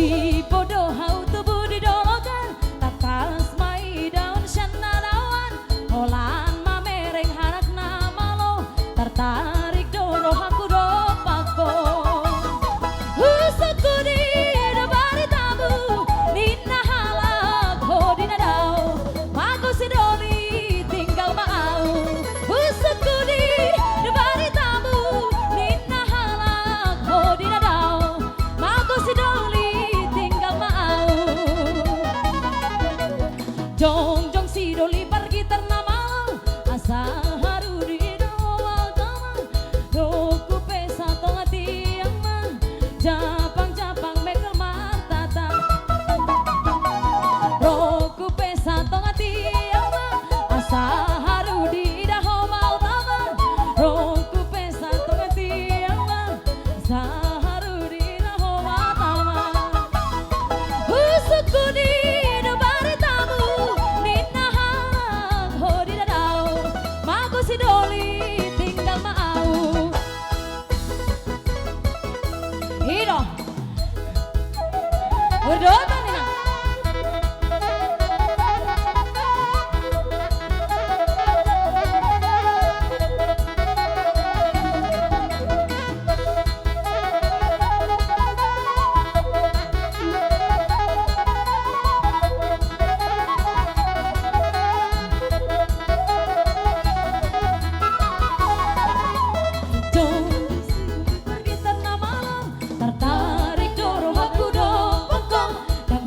Di bodoh hau tubuh didolokan tapas mai daun syanadawan holan mamereng harak nama lo tertarik doro haku dopako usutku di dabari tabu nina halak ho dinadau mago si doli tinggal mau usutku di dabari tabu nina halak ho dinadau mago si doli jong jong si doli pergi ternama malam asa haru di doa tamang doku pesa tonga tiang man japang japang mekel matata doku pesa tonga tiang man asa haru di daho mau tamang doku pesa tonga tiang man asa haru di daho mau tamang usutku di si doli tinggal mau hiro udah nina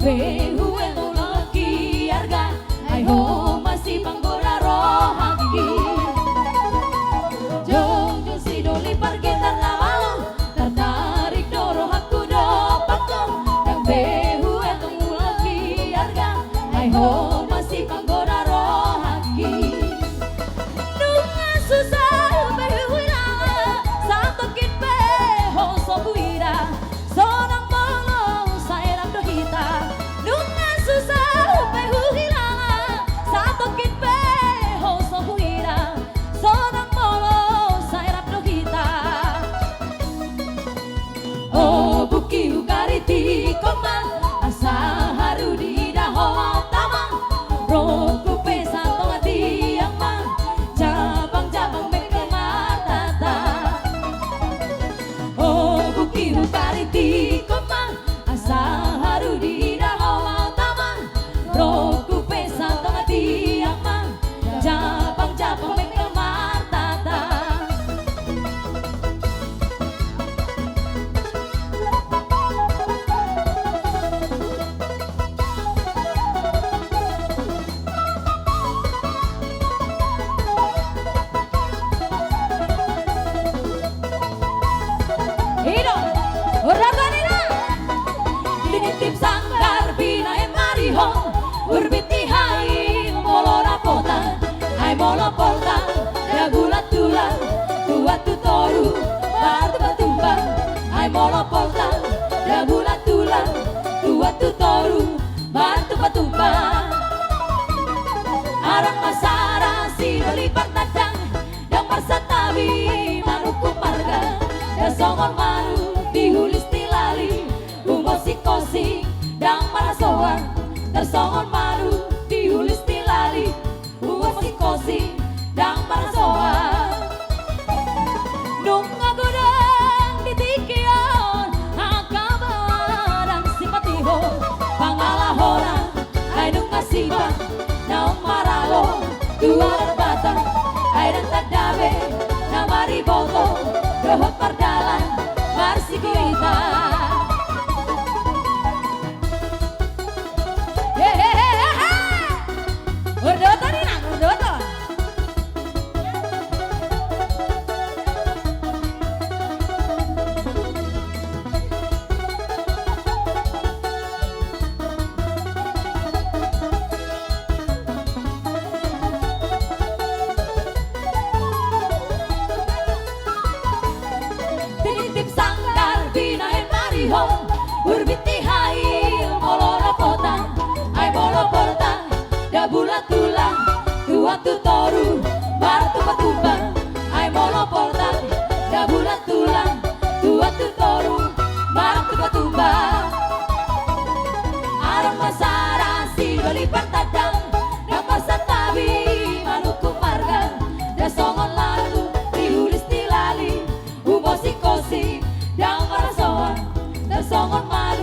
behu elo laki arga ai ho masih panggora rohagi jojo si doli pergi ternama tertarik doro aku dopako yang behu elo laki arga ai ho masih panggora rohagi nunga susah behu ira satu kit beho sobuira sonang bolong saya ram dohita nunga susah behu hilala satu kit beho sobuira sonang molo sairap dohita oh buki ukariti koman asa haru di daho tamang roku pesa tonga tiang man cabang cabang mekel matata oh buki ukariti koman asa haru di roku pesa tonga tiang man japang japang mekel matata hido uraganina linitip sanggar binae marihong urbiti hai molora kota hai molo polta ya gulat tulang tua tutoru batu batumba hai molo polta ya gulat tulang tua tutoru batu batumba arang masara si doli partadang yang marsatawi maruku marga ya songon maru dihulis tilali umosik kosik dan marasoan tersongon maru diulis tilali uasi kosi dan marasoan nunga godang ditikion akabarang simpatiho pangalahora ay nunga siba naong maralo dua batang ay dan tadabe na mariboto dohot pardalan marsikita Urdoto Nina, urdoto. Tinitip sanggar binain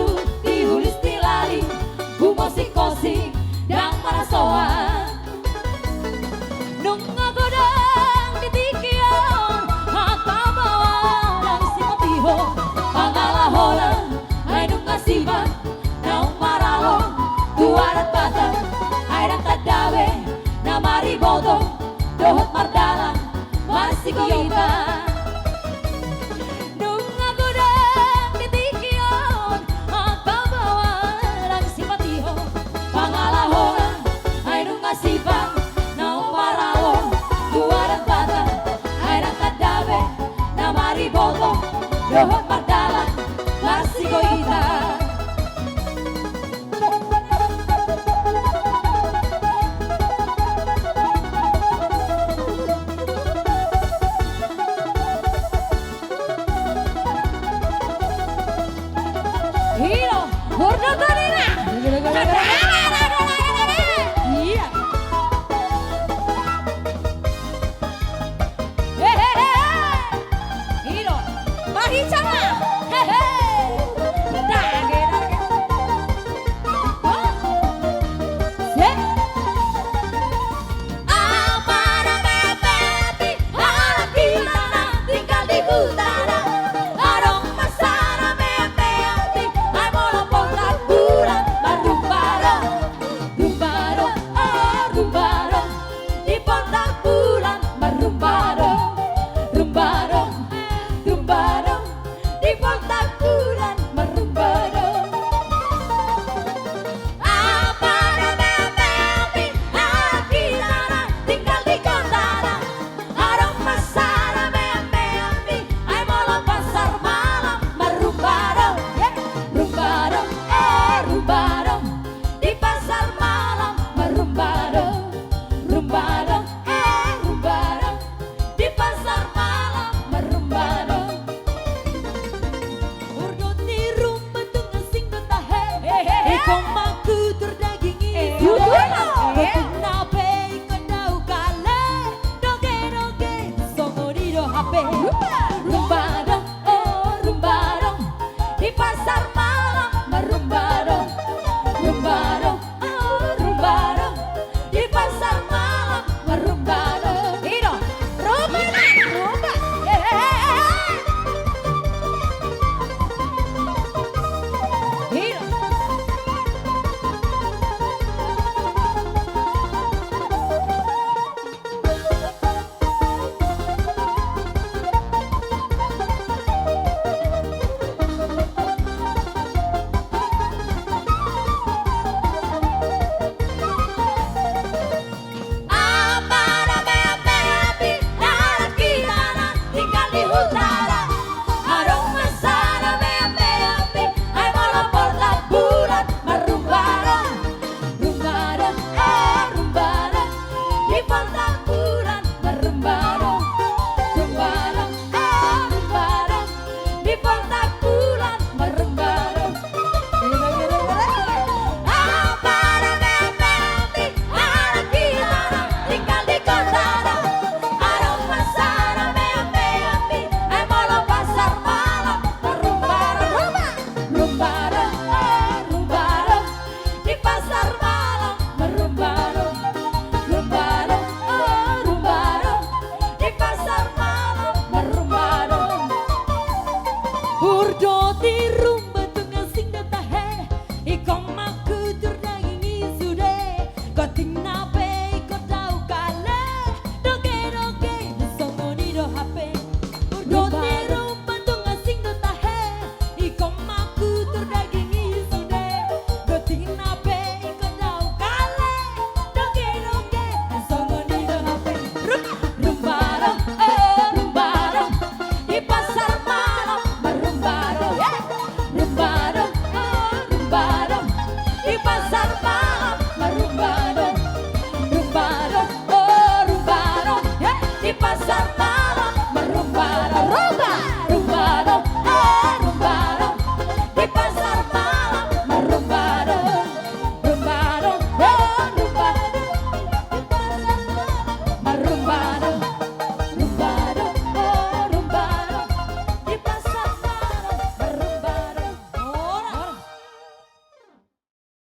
baru dihulis tilali bumosik-kosik dan parasoan nunga godang ditikion hata bawa dan si patiho pangalahola ay nunga siba naong maralo tuarat batang ay tadawe na mariboto dohot mardala marsigoita nunga godang ditikion hata bawa dan si patiho pangalahola ay nunga siba Mariboto, Rohot Magdala, Marsigoita.